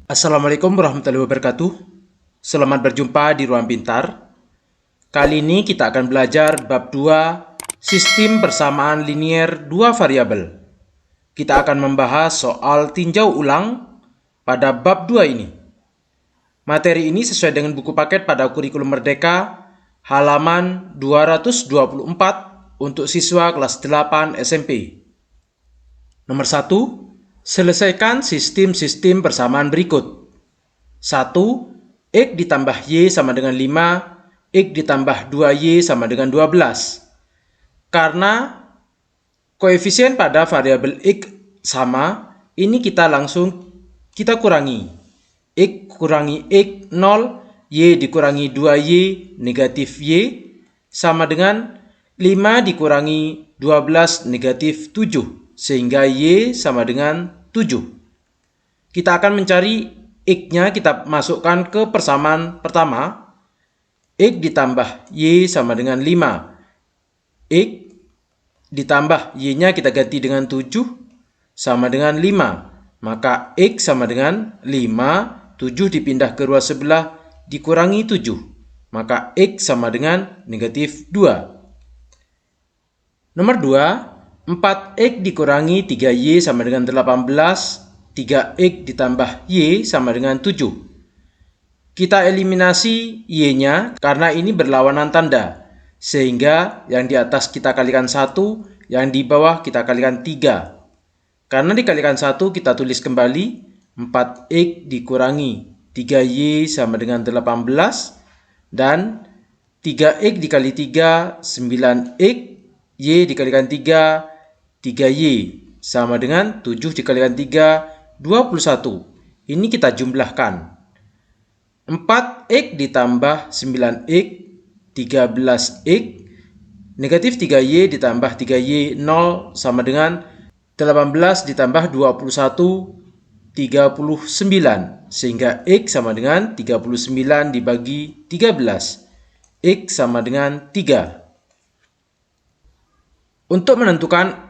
Assalamualaikum warahmatullahi wabarakatuh. Selamat berjumpa di Ruang Pintar. Kali ini kita akan belajar bab 2, sistem persamaan linier dua variabel. Kita akan membahas soal tinjau ulang pada bab 2 ini. Materi ini sesuai dengan buku paket pada kurikulum Merdeka, halaman 224 untuk siswa kelas 8 SMP. Nomor 1. Selesaikan sistem-sistem persamaan berikut. 1. X ditambah Y sama dengan 5, X ditambah 2Y sama dengan 12. Karena koefisien pada variabel X sama, ini kita kurangi. X kurangi X 0, Y dikurangi 2Y negatif Y sama dengan 5 dikurangi 12 negatif 7. Sehingga Y sama dengan 7. Kita akan mencari X-nya, kita masukkan ke persamaan pertama. X ditambah Y sama dengan 5. X ditambah Y-nya kita ganti dengan 7 sama dengan 5. Maka X sama dengan 5, 7 dipindah ke ruas sebelah dikurangi 7. Maka X sama dengan negatif 2. Nomor 2. 4X dikurangi 3Y sama dengan 18, 3X ditambah Y sama dengan 7. Kita eliminasi Y-nya karena ini berlawanan tanda, sehingga yang di atas kita kalikan 1, yang di bawah kita kalikan 3. Karena dikalikan 1 kita tulis kembali, 4X dikurangi 3Y sama dengan 18, dan 3X dikali 3, 9X, Y dikalikan 3, 3Y sama dengan 7 dikalikan 3, 21. Ini kita jumlahkan. 4X ditambah 9X, 13X, negatif 3Y ditambah 3Y, 0 sama dengan 18 ditambah 21, 39. Sehingga X sama dengan 39 dibagi 13. X sama dengan 3. Untuk menentukan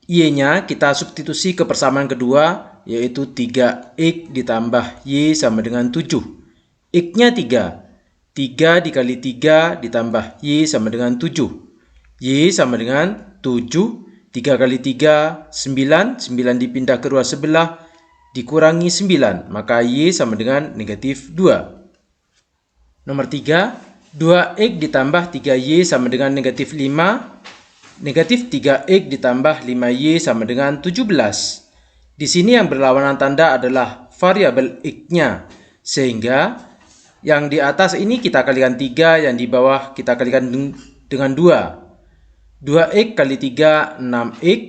Y-nya, kita substitusi ke persamaan kedua, yaitu 3X ditambah Y sama dengan 7. X-nya 3. 3 dikali 3 ditambah Y sama dengan 7. Y sama dengan 7. 3 kali 3, 9. 9 dipindah ke ruas sebelah, dikurangi 9. Maka Y sama dengan negatif 2. Nomor 3. 2X ditambah 3Y sama dengan negatif 5. Negatif 3X ditambah 5Y sama dengan 17. Di sini yang berlawanan tanda adalah variabel X-nya. Sehingga yang di atas ini kita kalikan 3, yang di bawah kita kalikan dengan 2. 2X kali 3, 6X.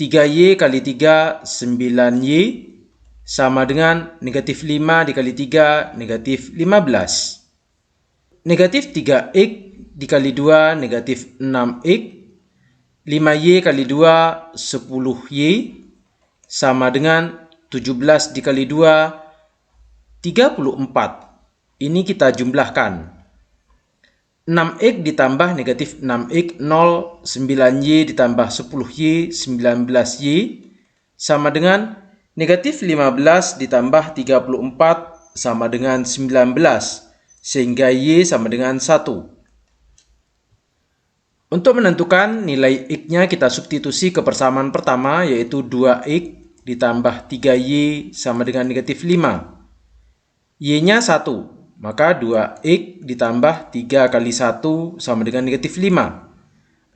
3Y kali 3, 9Y. Sama dengan negatif 5 dikali 3, negatif 15. Negatif 3X dikali 2, negatif 6X. 5Y kali 2, 10Y, sama dengan 17 dikali 2, 34. Ini kita jumlahkan. 6X ditambah negatif 6X, 0, 9Y ditambah 10Y, 19Y, sama dengan negatif 15 ditambah 34, sama dengan 19. Sehingga Y sama dengan 1. Untuk menentukan nilai X-nya, kita substitusi ke persamaan pertama, yaitu 2X ditambah 3Y sama dengan negatif 5. Y-nya 1, maka 2X ditambah 3 kali 1 sama dengan negatif 5.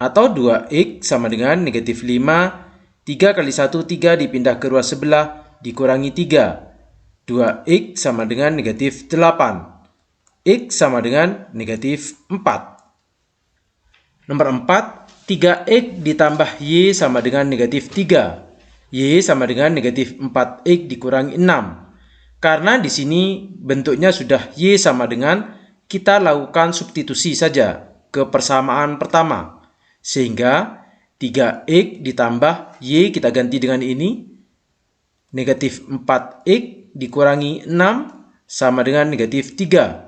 Atau 2X sama dengan negatif 5, 3 kali 1, 3 dipindah ke ruas sebelah, dikurangi 3. 2X sama dengan negatif 8. X sama dengan negatif 4. Nomor 4, 3X ditambah Y sama dengan negatif 3. Y sama dengan negatif 4X dikurangi 6. Karena di sini bentuknya sudah Y sama dengan, kita lakukan substitusi saja ke persamaan pertama. Sehingga 3X ditambah Y kita ganti dengan ini. Negatif 4X dikurangi 6 sama dengan negatif 3.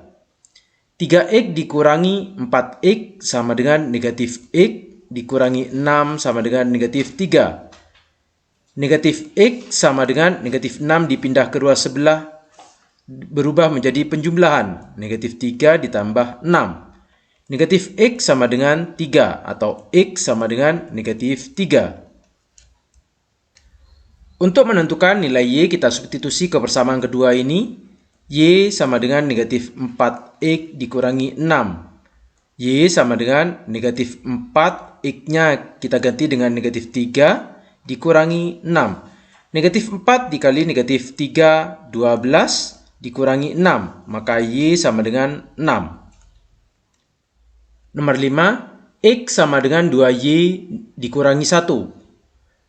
3X dikurangi 4X sama dengan negatif X dikurangi 6 sama dengan negatif 3. Negatif X sama dengan negatif 6 dipindah ke ruas sebelah berubah menjadi penjumlahan. Negatif 3 ditambah 6. Negatif X sama dengan 3 atau X sama dengan negatif 3. Untuk menentukan nilai Y, kita substitusi ke persamaan kedua ini. Y sama dengan negatif 4X dikurangi 6. Y sama dengan negatif 4, X-nya kita ganti dengan negatif 3 dikurangi 6. Negatif 4 dikali negatif 3, 12 dikurangi 6. Maka Y sama dengan 6. Nomor 5, X sama dengan 2Y dikurangi 1.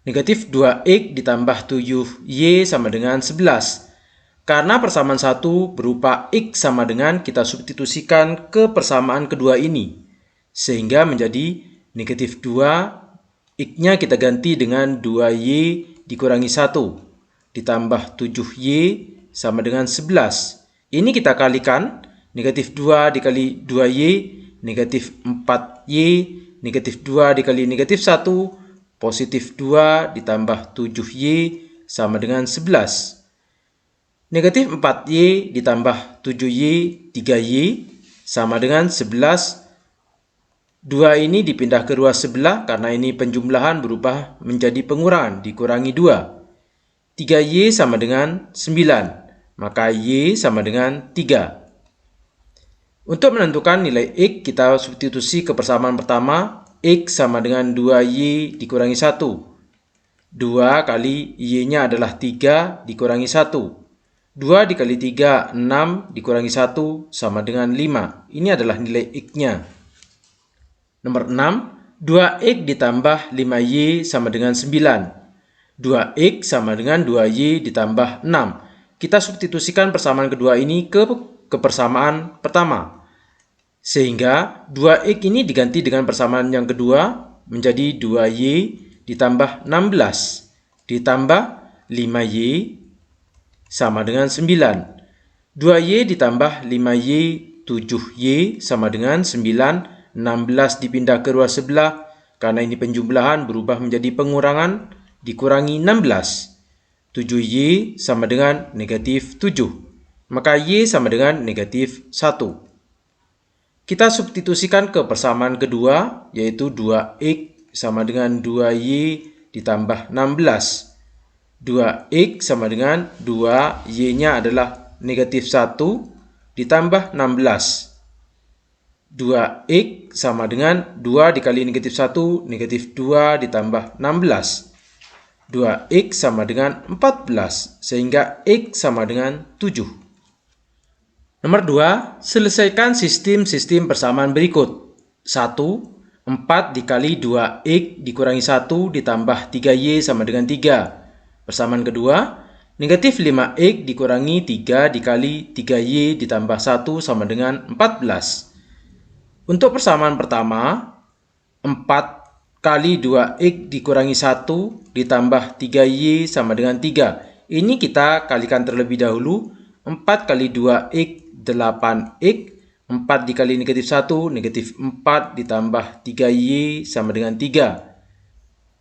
Negatif 2X ditambah 7Y sama dengan 11. Karena persamaan 1 berupa X sama dengan, kita substitusikan ke persamaan kedua ini. Sehingga menjadi negatif 2, X-nya kita ganti dengan 2Y dikurangi 1. Ditambah 7Y sama dengan 11. Ini kita kalikan, negatif 2 dikali 2Y, negatif 4Y, negatif 2 dikali negatif 1, positif 2 ditambah 7Y sama dengan 11. Negatif 4Y ditambah 7Y, 3Y sama dengan 11. 2 ini dipindah ke ruas sebelah karena ini penjumlahan berubah menjadi pengurangan, dikurangi 2. 3Y sama dengan 9, maka Y sama dengan 3. Untuk menentukan nilai X, kita substitusi ke persamaan pertama. X sama dengan 2Y dikurangi 1. 2 kali Y-nya adalah 3 dikurangi 1. 2 dikali 3, 6 dikurangi 1 sama dengan 5. Ini adalah nilai X-nya. Nomor 6, 2X ditambah 5Y sama dengan 9. 2X sama dengan 2Y ditambah 6. Kita substitusikan persamaan kedua ini ke persamaan pertama. Sehingga 2X ini diganti dengan persamaan yang kedua menjadi 2Y ditambah 16 ditambah 5Y sama dengan 9. 2Y ditambah 5Y, 7Y sama dengan 9. 16 dipindah ke ruas sebelah karena ini penjumlahan berubah menjadi pengurangan, dikurangi 16. 7Y sama dengan negatif 7. Maka Y sama dengan negatif 1. Kita substitusikan ke persamaan kedua, yaitu 2X sama dengan 2Y ditambah 16. 2X sama dengan 2, Y-nya adalah negatif 1 ditambah 16. 2X sama dengan 2 dikali negatif 1, negatif 2 ditambah 16. 2X sama dengan 14, sehingga X sama dengan 7. Nomor 2, selesaikan sistem persamaan berikut. 1, 4 dikali 2X dikurangi 1 ditambah 3Y sama dengan 3. Persamaan kedua, negatif 5X dikurangi 3 dikali 3Y ditambah 1 sama dengan 14. Untuk persamaan pertama, 4 kali 2X dikurangi 1 ditambah 3Y sama dengan 3. Ini kita kalikan terlebih dahulu. 4 kali 2X 8X, 4 dikali negatif 1, negatif 4 ditambah 3Y sama dengan 3.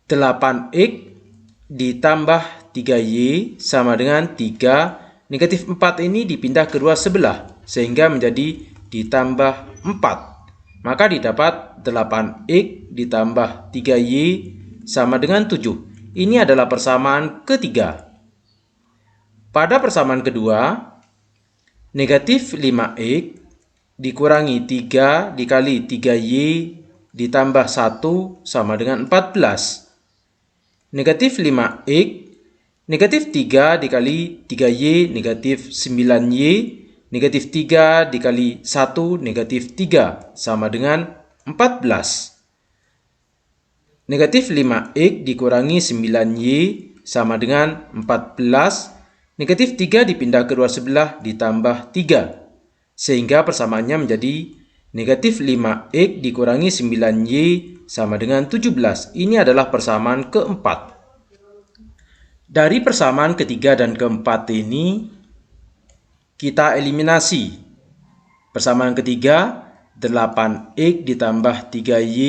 8X ditambah 3Y sama dengan 3. Negatif 4 ini dipindah ke ruas sebelah, sehingga menjadi ditambah 4. Maka didapat 8X ditambah 3Y sama dengan 7. Ini adalah persamaan ketiga. Pada persamaan kedua, negatif 5X dikurangi 3 dikali 3Y ditambah 1 sama dengan 14. Negatif 5X, negatif 3 dikali 3Y, negatif 9Y, negatif 3 dikali 1, negatif 3 sama dengan 14. Negatif 5X dikurangi 9Y sama dengan 14. Negatif 3 dipindah ke ruas sebelah ditambah 3. Sehingga persamaannya menjadi negatif 5X dikurangi 9Y sama dengan 17. Ini adalah persamaan keempat. Dari persamaan ketiga dan keempat ini, kita eliminasi. Persamaan ketiga, 8X ditambah 3Y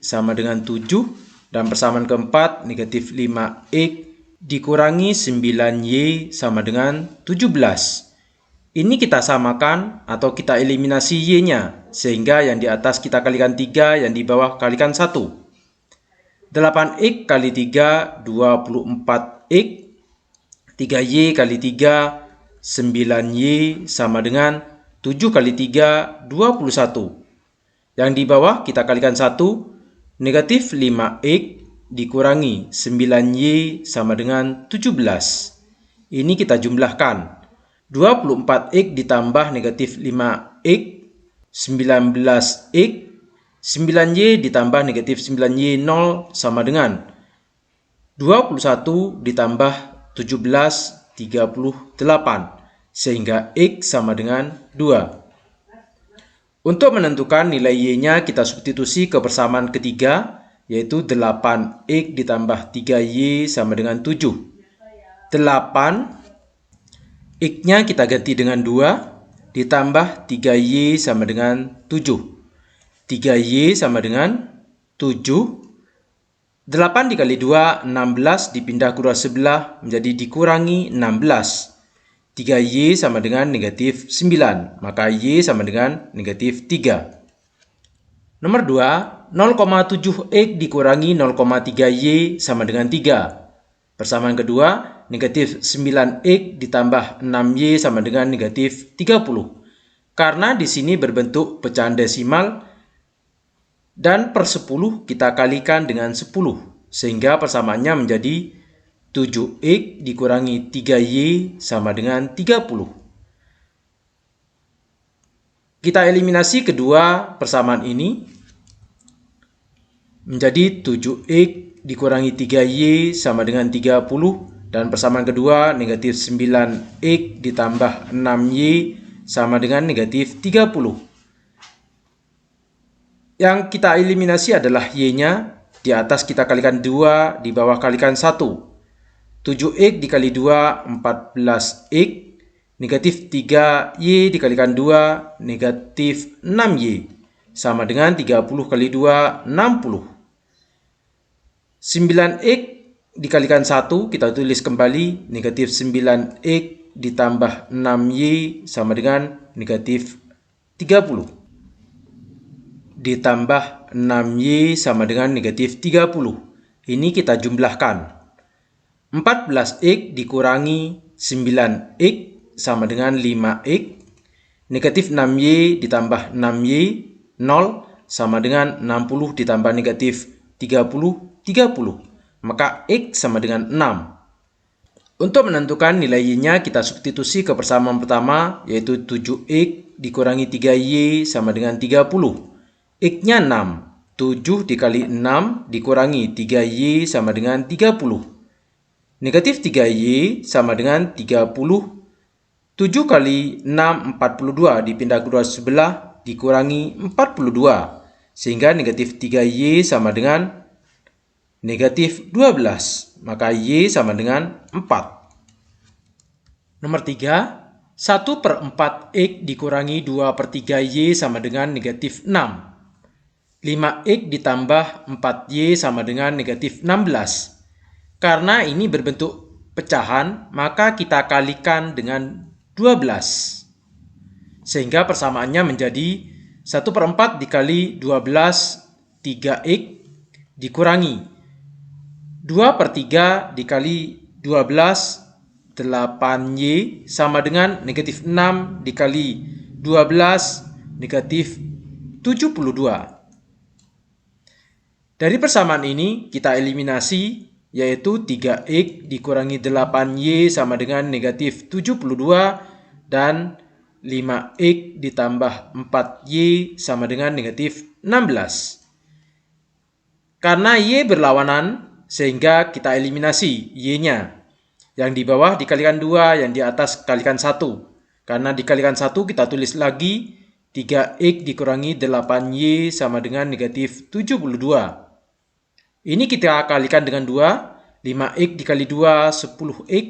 sama dengan 7. Dan persamaan keempat, negatif 5X dikurangi 9Y sama dengan 17. Ini kita samakan atau kita eliminasi Y-nya, sehingga yang di atas kita kalikan 3, yang di bawah kalikan 1. 8X kali 3, 24X. 3Y kali 3, 9Y sama dengan 7 kali 3, 21. Yang di bawah kita kalikan 1, negatif 5X dikurangi 9Y sama dengan 17. Ini kita jumlahkan. 24X ditambah negatif 5X, 19X, 9Y ditambah negatif 9Y 0 sama dengan 21 ditambah 17, 38, sehingga X sama dengan 2. Untuk menentukan nilai Y-nya kita substitusi ke persamaan ketiga, yaitu 8X ditambah 3Y sama dengan 7. 8, X-nya kita ganti dengan 2, ditambah 3Y sama dengan 7. 3Y sama dengan 7. 8 dikali 2, 16, dipindah kedua sebelah menjadi dikurangi 16. 3Y sama dengan negatif 9, maka Y sama dengan negatif 3. Nomor 2, 0,7X dikurangi 0,3Y sama dengan 3. Persamaan kedua, negatif 9X ditambah 6Y sama dengan negatif 30. Karena di sini berbentuk pecahan desimal dan per 10 kita kalikan dengan 10. Sehingga persamaannya menjadi 7X dikurangi 3Y sama dengan 30. Kita eliminasi kedua persamaan ini menjadi 7X dikurangi 3Y sama dengan 30, dan persamaan kedua negatif 9X ditambah 6Y sama dengan negatif 30. Yang kita eliminasi adalah Y-nya, di atas kita kalikan 2, di bawah kalikan 1. 7X dikali 2, 14X, negatif 3Y dikalikan 2, negatif 6Y, sama dengan 30 kali 2, 60. 9X dikalikan 1, kita tulis kembali, negatif 9X ditambah 6Y sama dengan negatif 30. Ditambah 6Y sama dengan negatif 30. Ini kita jumlahkan. 14X dikurangi 9X sama dengan 5X. Negatif 6Y ditambah 6Y, 0, sama dengan 60 ditambah negatif 30, 30. Maka X sama dengan 6. Untuk menentukan nilai Y-nya kita substitusi ke persamaan pertama, yaitu 7X dikurangi 3Y sama dengan 30. X-nya 6. 7 dikali 6 dikurangi 3Y sama dengan 30. Negatif 3Y sama dengan 30. 7 kali 6, 42, dipindah kedua sebelah dikurangi 42. Sehingga negatif 3Y sama dengan negatif 12, maka Y sama dengan 4. Nomor 3, 1/4X dikurangi 2/3Y sama dengan negatif 6. 5X ditambah 4Y sama dengan negatif 16. Karena ini berbentuk pecahan, maka kita kalikan dengan 12. Sehingga persamaannya menjadi 1/4 dikali 12, 3X, dikurangi 2/3 dikali 12, 8Y, sama dengan negatif 6 dikali 12, negatif 72. Dari persamaan ini kita eliminasi, yaitu 3X dikurangi 8Y sama dengan negatif 72, dan 5X ditambah 4Y sama dengan negatif 16. Karena Y berlawanan, sehingga kita eliminasi Y-nya. Yang di bawah dikalikan 2, yang di atas kalikan 1. Karena dikalikan 1 kita tulis lagi, 3X dikurangi 8Y sama dengan negatif 72. Ini kita kalikan dengan 2, 5X dikali 2, 10X,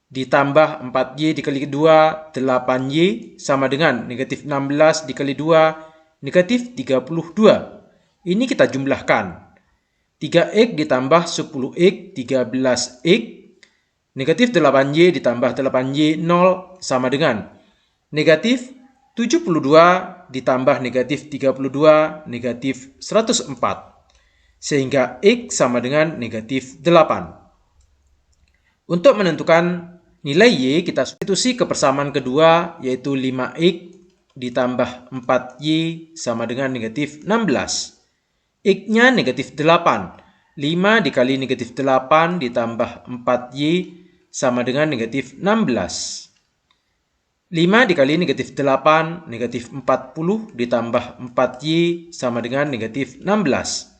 ditambah 4Y dikali 2, 8Y, sama dengan negatif 16 dikali 2, negatif 32. Ini kita jumlahkan. 3X ditambah 10X, 13X, Negatif 8Y ditambah 8Y 0 sama dengan negatif 72 ditambah negatif 32 negatif 104. Sehingga X sama dengan negatif 8. Untuk menentukan nilai Y, kita substitusi ke persamaan kedua, yaitu 5X ditambah 4Y sama dengan negatif 16. X-nya negatif 8. 5 dikali negatif 8 ditambah 4Y sama dengan negatif 16. 5 dikali negatif 8, negatif 40 ditambah 4Y sama dengan negatif 16.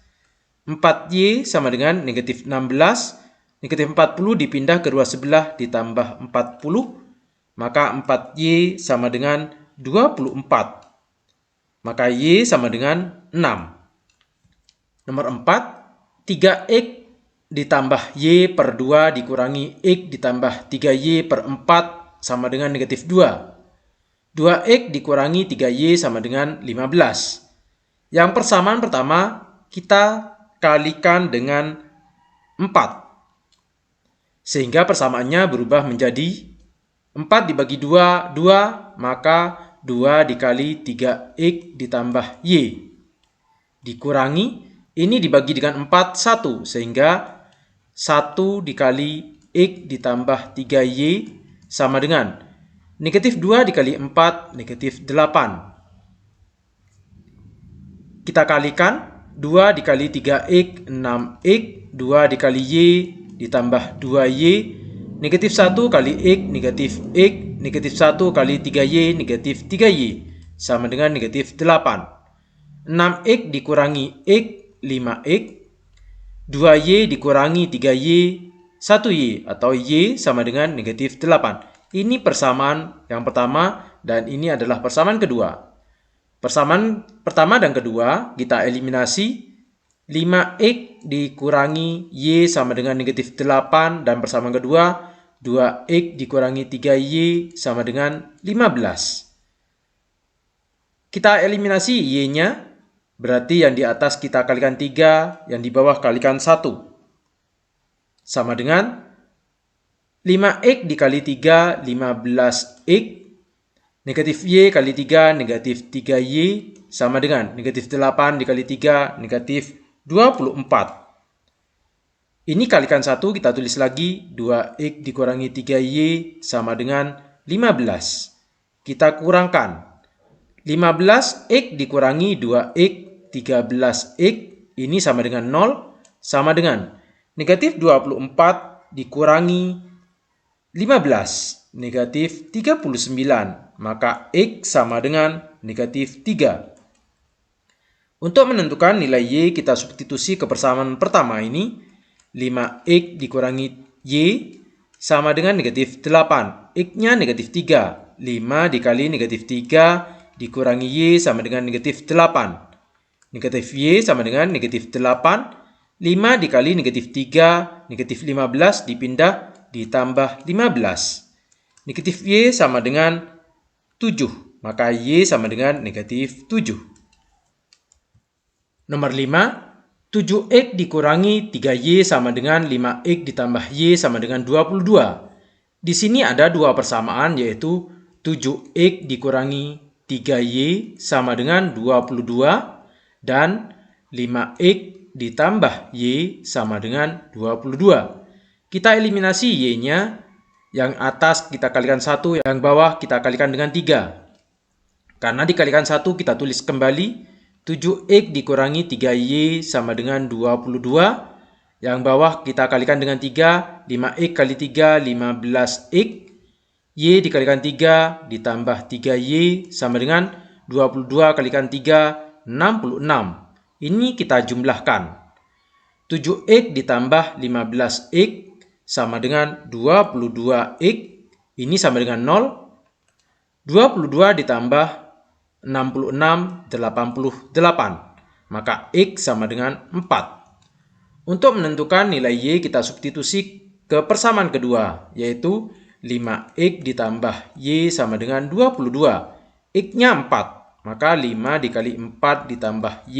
4Y sama dengan negatif 16. Negatif 40 dipindah kedua sebelah ditambah 40. Maka 4Y sama dengan 24. Maka Y sama dengan 6. Nomor 4. 3X ditambah Y per 2 dikurangi X ditambah 3Y per 4 sama dengan negatif 2. 2X dikurangi 3Y sama dengan 15. Yang persamaan pertama kita kalikan dengan 4. Sehingga persamaannya berubah menjadi 4 dibagi 2, 2. Maka 2 dikali 3X ditambah Y. Dikurangi, ini dibagi dengan 4, 1. Sehingga 1 dikali X ditambah 3Y sama dengan negatif 2 dikali 4, negatif 8. Kita kalikan, 2 dikali 3X, 6X, 2 dikali Y ditambah 2Y, negatif 1 kali X, negatif 1 kali 3Y, negatif 3Y, sama dengan negatif 8. 6X dikurangi X, 5X. 2Y dikurangi 3Y, 1Y, atau Y sama dengan negatif 8. Ini persamaan yang pertama dan ini adalah persamaan kedua. Persamaan pertama dan kedua kita eliminasi. 5X dikurangi Y sama dengan negatif 8 dan persamaan kedua 2X dikurangi 3Y sama dengan 15. Kita eliminasi Y-nya. Berarti yang di atas kita kalikan 3, yang di bawah kalikan 1. Sama dengan 5X dikali 3, 15X. Negatif Y kali 3, negatif 3Y. Sama dengan negatif 8 dikali 3, negatif 24. Ini kalikan 1, kita tulis lagi. 2X dikurangi 3Y sama dengan 15. Kita kurangkan. 15X dikurangi 2X, 13X, ini sama dengan 0, sama dengan negatif 24 dikurangi 15, negatif 39, maka X sama dengan negatif 3. Untuk menentukan nilai Y, kita substitusi ke persamaan pertama ini. 5X dikurangi Y sama dengan negatif 8. X-nya negatif 3. 5 dikali negatif 3 dikurangi Y sama dengan negatif 8. Negatif Y sama dengan negatif 8. 5 dikali negatif 3, negatif 15 dipindah ditambah 15. Negatif Y sama dengan 7. Maka Y sama dengan negatif 7. Nomor 5. 7X dikurangi 3Y sama dengan 5X ditambah Y sama dengan 22. Di sini ada dua persamaan, yaitu 7X dikurangi 3Y sama dengan 22 dan 5X ditambah Y sama dengan 22. Kita eliminasi Y-nya. Yang atas kita kalikan 1, yang bawah kita kalikan dengan 3. Karena dikalikan 1, kita tulis kembali. 7X dikurangi 3Y sama dengan 22. Yang bawah kita kalikan dengan 3. 5X kali 3, 15X. Y dikalikan 3 ditambah 3Y sama dengan 22 kalikan 3, 66. Ini kita jumlahkan. 7X ditambah 15X sama dengan 22X. Ini sama dengan 0. 22 ditambah 66, 88. Maka X sama dengan 4. Untuk menentukan nilai Y, kita substitusi ke persamaan kedua, yaitu 5X ditambah Y sama dengan 22. X-nya 4. Maka 5 dikali 4 ditambah Y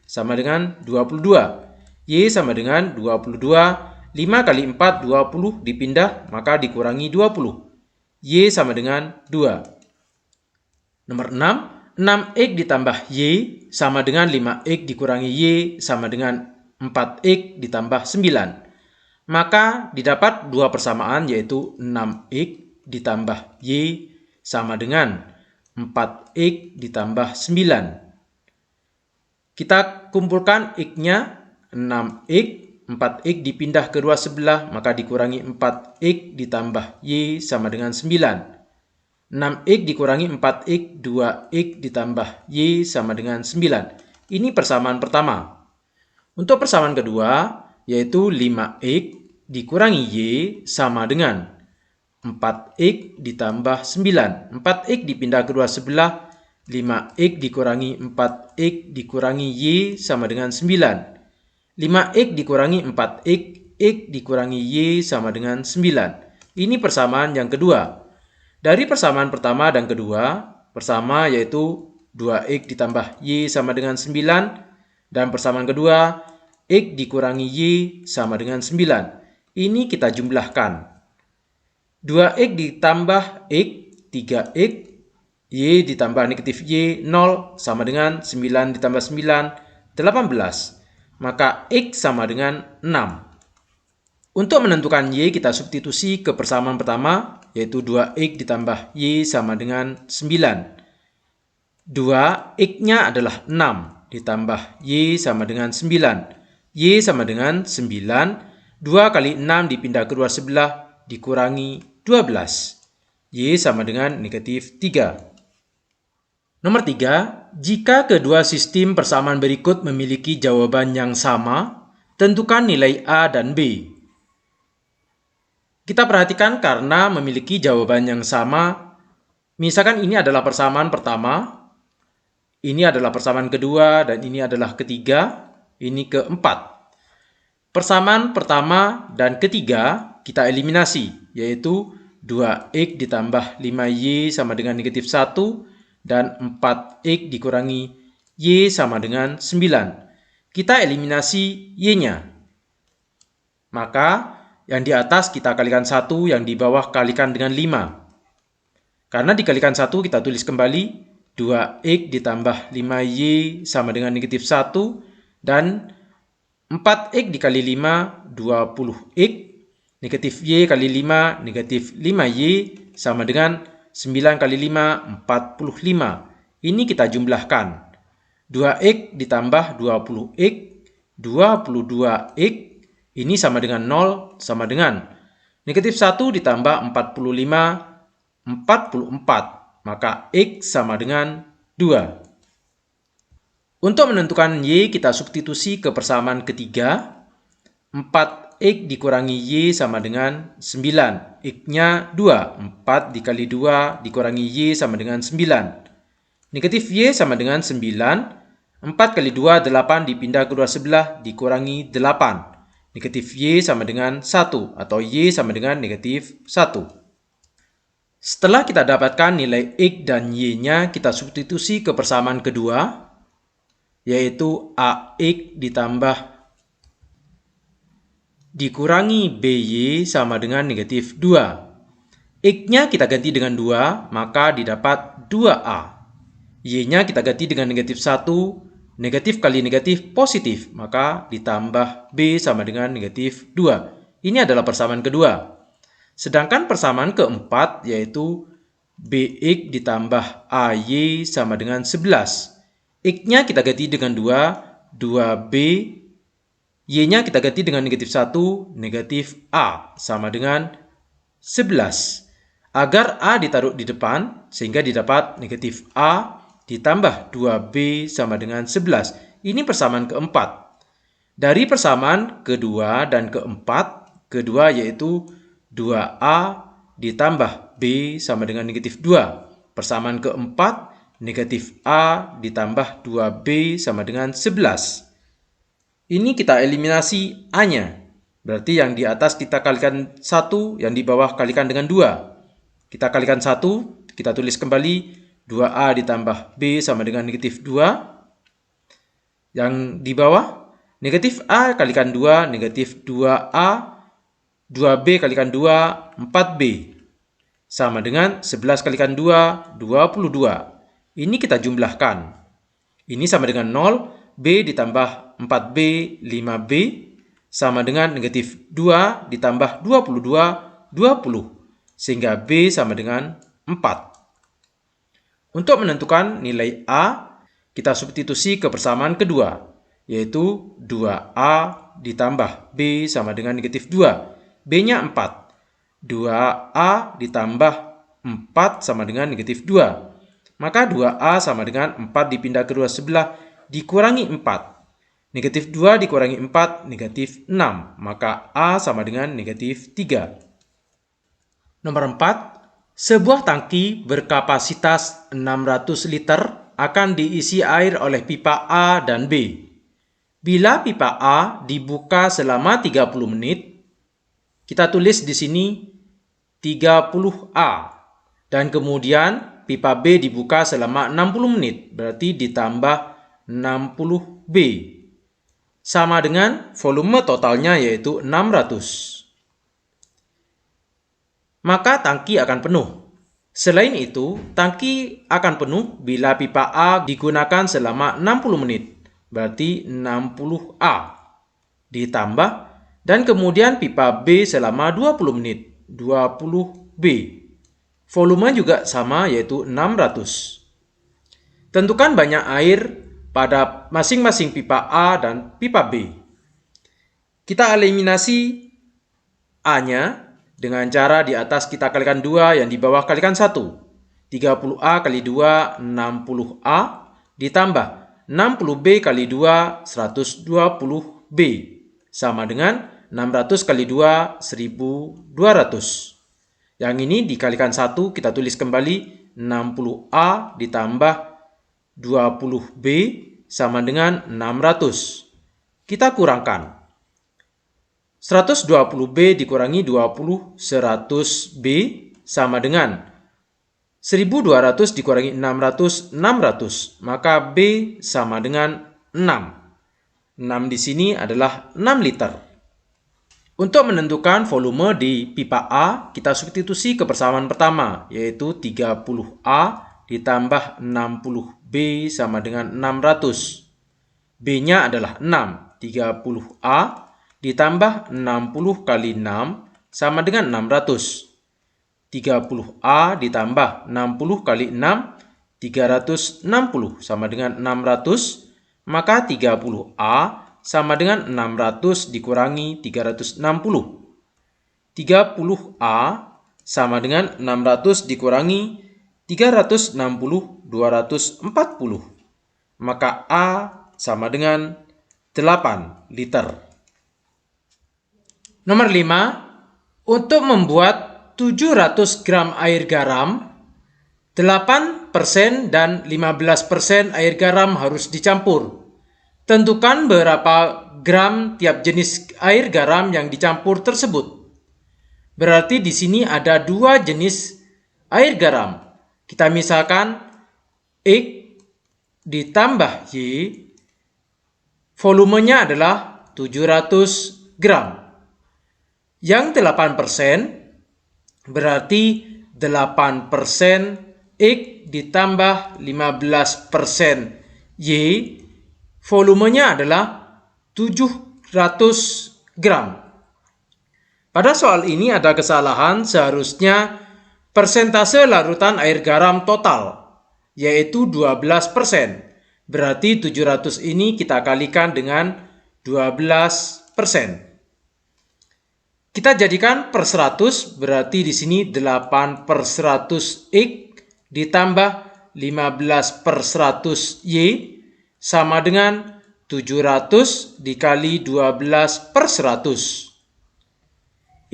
sama dengan 22. Y sama dengan 22. 5 kali 4, 20 dipindah, maka dikurangi 20. Y sama dengan 2. Nomor 6, 6X ditambah Y sama dengan 5X dikurangi Y sama dengan 4X ditambah 9. Maka didapat dua persamaan, yaitu 6X ditambah Y sama dengan 4X ditambah 9. Kita kumpulkan X-nya 6X, 4X dipindah kedua sebelah, maka dikurangi 4X ditambah Y sama dengan 9. 6X dikurangi 4X, 2X ditambah Y sama dengan 9. Ini persamaan pertama. Untuk persamaan kedua, yaitu 5X dikurangi Y sama dengan 4X ditambah 9. 4X dipindah kedua sebelah, 5X dikurangi 4X dikurangi Y sama dengan 9. 5X dikurangi 4X, X dikurangi Y sama dengan 9. Ini persamaan yang kedua. Dari persamaan pertama dan kedua, bersama yaitu 2X ditambah Y sama dengan 9. Dan persamaan kedua, X dikurangi Y sama dengan 9. Ini kita jumlahkan. 2X ditambah X, 3X, Y ditambah negatif Y, 0 sama dengan 9 ditambah 9, 18. Maka X sama dengan 6. Untuk menentukan Y, kita substitusi ke persamaan pertama, yaitu 2X ditambah Y sama dengan 9. 2, X-nya adalah 6, ditambah Y sama dengan 9. Y sama dengan 9, 2 kali 6 dipindah kedua sebelah, dikurangi 12. Y sama dengan negatif 3. Nomor 3, jika kedua sistem persamaan berikut memiliki jawaban yang sama, tentukan nilai A dan B. Kita perhatikan karena memiliki jawaban yang sama, misalkan ini adalah persamaan pertama, ini adalah persamaan kedua, dan ini adalah ketiga, ini keempat. Persamaan pertama dan ketiga kita eliminasi, yaitu 2X ditambah 5Y sama dengan negatif 1, dan 4X dikurangi Y sama dengan 9. Kita eliminasi Y-nya. Maka yang di atas kita kalikan 1, yang di bawah kalikan dengan 5. Karena dikalikan 1, kita tulis kembali 2X ditambah 5Y sama dengan negatif 1, dan 4X dikali 5, 20X, negatif Y kali 5, negatif 5Y sama dengan 9 kali 5, 45. Ini kita jumlahkan. 2X ditambah 20X, 22X, ini sama dengan 0, sama dengan negatif 1 ditambah 45, 44. Maka X sama dengan 2. Untuk menentukan Y, kita substitusi ke persamaan ketiga. 4X dikurangi Y sama dengan 9. X-nya 2. 4 dikali 2 dikurangi Y sama dengan 9. Negatif Y sama dengan 9. 4 kali 2, 8 dipindah kedua sebelah, dikurangi 8. Negatif Y sama dengan 1, atau Y sama dengan negatif 1. Setelah kita dapatkan nilai X dan Y-nya, kita substitusi ke persamaan kedua, yaitu AX ditambah dikurangi BY sama dengan negatif 2. X-nya kita ganti dengan 2, maka didapat 2A. Y-nya kita ganti dengan negatif 1, negatif kali negatif positif, maka ditambah B sama dengan negatif 2. Ini adalah persamaan kedua. Sedangkan persamaan keempat, yaitu BX ditambah AY sama dengan 11. X-nya kita ganti dengan 2, 2B, Y-nya kita ganti dengan negatif 1, negatif A sama dengan 11. Agar A ditaruh di depan, sehingga didapat negatif A ditambah 2B sama dengan 11. Ini persamaan keempat. Dari persamaan kedua dan keempat, kedua yaitu 2A ditambah B sama dengan negatif 2. Persamaan keempat, negatif A ditambah 2B sama dengan 11. Ini kita eliminasi A-nya. Berarti yang di atas kita kalikan 1, yang di bawah kalikan dengan 2. Kita kalikan 1, kita tulis kembali 2A ditambah B sama dengan negatif 2. Yang di bawah, negatif A kalikan 2, negatif 2A 2B kalikan 2, 4B. Sama dengan 11 kalikan 2, 22. Ini kita jumlahkan. Ini sama dengan 0, B ditambah 4B, 5B. Sama dengan negatif 2 ditambah 22, 20. Sehingga B sama dengan 4. Untuk menentukan nilai A, kita substitusi ke persamaan kedua, yaitu 2A ditambah B sama dengan negatif 2. B-nya 4. 2A ditambah 4 sama dengan negatif 2. Maka 2A sama dengan 4 dipindah kedua sebelah dikurangi 4. Negatif 2 dikurangi 4, negatif 6. Maka A sama dengan negatif 3. Nomor 4. Sebuah tangki berkapasitas 600 liter akan diisi air oleh pipa A dan B. Bila pipa A dibuka selama 30 menit, kita tulis di sini 30A. Dan kemudian pipa B dibuka selama 60 menit, berarti ditambah 60B. Sama dengan volume totalnya yaitu 600. Maka tangki akan penuh. Selain itu, tangki akan penuh bila pipa A digunakan selama 60 menit, berarti 60A. Ditambah, dan kemudian pipa B selama 20 menit, 20B. Volume juga sama yaitu 600. Tentukan banyak air pada masing-masing pipa A dan pipa B. Kita eliminasi A-nya. Dengan cara di atas kita kalikan 2, yang di bawah kalikan 1. 30A kali 2, 60A. Ditambah 60B kali 2, 120B. Sama dengan 600 kali 2, 1200. Yang ini dikalikan 1, kita tulis kembali 60A ditambah 20B sama dengan 600. Kita kurangkan. 120B dikurangi 20, 100B sama dengan 1200 dikurangi 600, 600. Maka B sama dengan 6. 6 di sini adalah 6 liter. Untuk menentukan volume di pipa A, kita substitusi ke persamaan pertama, yaitu 30A ditambah 60B sama dengan 600. B-nya adalah 6. 30A ditambah 60 kali 6 sama dengan 600. 30A ditambah 60 kali 6, 360 sama dengan 600. Maka 30A sama dengan 600 dikurangi 360. 30A sama dengan 600 dikurangi 360, 240. Maka A sama dengan 8 liter. Nomor 5, untuk membuat 700 gram air garam, 8% dan 15% air garam harus dicampur. Tentukan berapa gram tiap jenis air garam yang dicampur tersebut. Berarti di sini ada 2 jenis air garam. Kita misalkan X ditambah Y, volumenya adalah 700 gram. Yang 8% berarti 8% X ditambah 15% Y, volumenya adalah 700 gram. Pada soal ini ada kesalahan, seharusnya persentase larutan air garam total, yaitu 12%. Berarti 700 ini kita kalikan dengan 12%. Kita jadikan per 100, berarti di sini 8/100 X ditambah 15/100 Y sama dengan 700 dikali 12/100.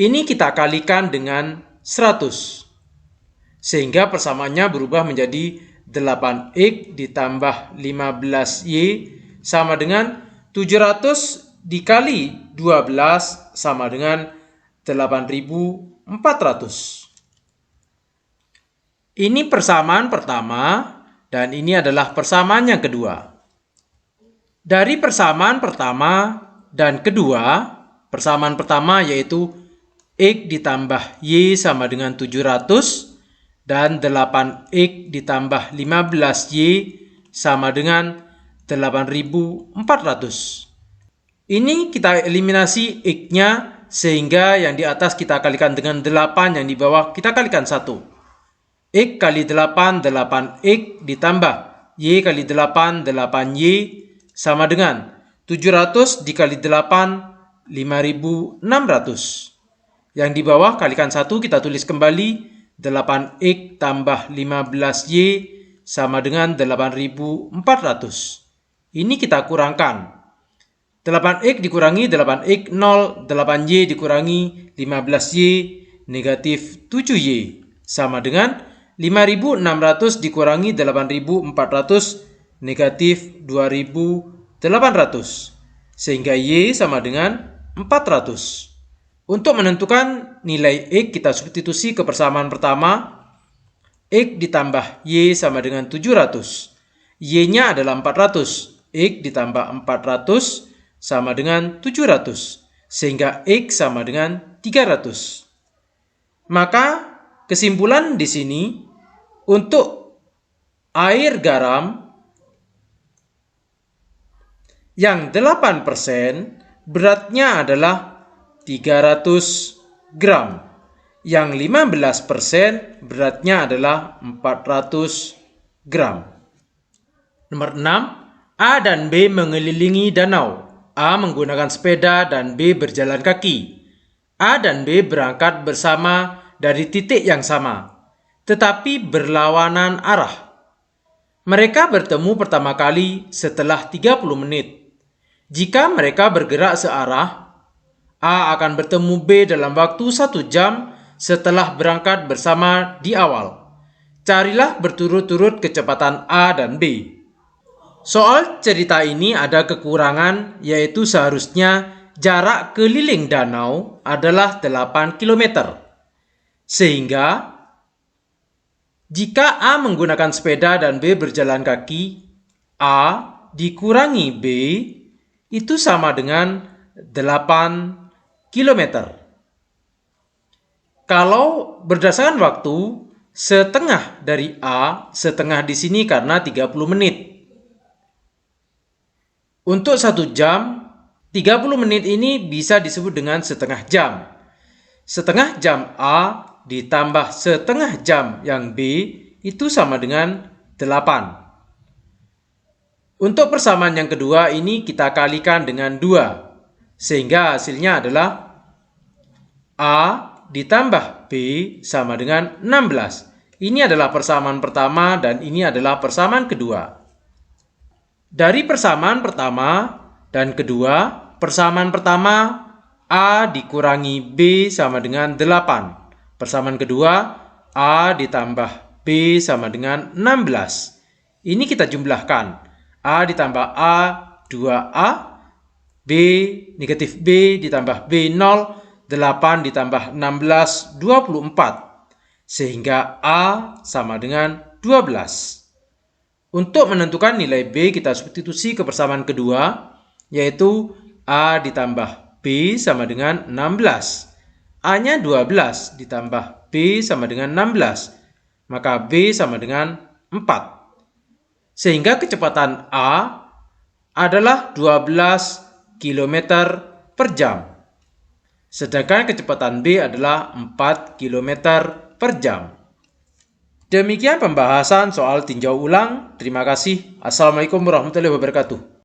Ini kita kalikan dengan 100. Sehingga persamaannya berubah menjadi 8X ditambah 15Y sama dengan 700 dikali 12 sama dengan 8.400. Ini persamaan pertama dan ini adalah persamaan yang kedua. Dari persamaan pertama dan kedua, persamaan pertama yaitu X ditambah Y sama dengan 700 dan 8X ditambah 15Y sama dengan 8.400. Ini kita eliminasi X-nya sehingga yang di atas kita kalikan dengan 8, yang di bawah kita kalikan 1. X kali 8, 8X ditambah Y kali 8, 8Y sama dengan 700 dikali 8, 5.600. Yang di bawah kalikan 1 kita tulis kembali, 8X tambah 15Y sama dengan 8.400. Ini kita kurangkan. 8X dikurangi 8X 0, 8Y dikurangi 15Y negatif 7Y sama dengan 5.600 dikurangi 8.400 negatif 2.800 sehingga Y sama dengan 400. Untuk menentukan nilai X kita substitusi ke persamaan pertama. X ditambah Y sama dengan 700. Y-nya adalah 400. X ditambah 400 sama dengan 700, sehingga X sama dengan 300. Maka kesimpulan di sini, untuk air garam yang 8% beratnya adalah 300 gram. Yang 15% beratnya adalah 400 gram. Nomor 6, A dan B mengelilingi danau. A menggunakan sepeda dan B berjalan kaki. A dan B berangkat bersama dari titik yang sama, tetapi berlawanan arah. Mereka bertemu pertama kali setelah 30 menit. Jika mereka bergerak searah, A akan bertemu B dalam waktu 1 jam setelah berangkat bersama di awal. Carilah berturut-turut kecepatan A dan B. Soal cerita ini ada kekurangan, yaitu seharusnya jarak keliling danau adalah 8 km. Sehingga jika A menggunakan sepeda dan B berjalan kaki, A dikurangi B itu sama dengan 8 km. Kalau berdasarkan waktu, setengah dari A, setengah di sini karena 30 menit. Untuk 1 jam, 30 menit ini bisa disebut dengan setengah jam. Setengah jam A ditambah setengah jam yang B itu sama dengan 8. Untuk persamaan yang kedua ini kita kalikan dengan 2. Sehingga hasilnya adalah A ditambah B sama dengan 16. Ini adalah persamaan pertama dan ini adalah persamaan kedua. Dari persamaan pertama dan kedua, persamaan pertama A dikurangi B sama dengan 8. Persamaan kedua, A ditambah B sama dengan 16. Ini kita jumlahkan. A ditambah A, 2A. B negatif B ditambah B 0, 8 ditambah 16, 24. Sehingga A sama dengan 12. Untuk menentukan nilai B, kita substitusi ke persamaan kedua, yaitu A ditambah B sama dengan 16. A-nya 12 ditambah B sama dengan 16, maka B sama dengan 4. Sehingga kecepatan A adalah 12 km per jam. Sedangkan kecepatan B adalah 4 km per jam. Demikian pembahasan soal tinjau ulang. Terima kasih. Assalamualaikum warahmatullahi wabarakatuh.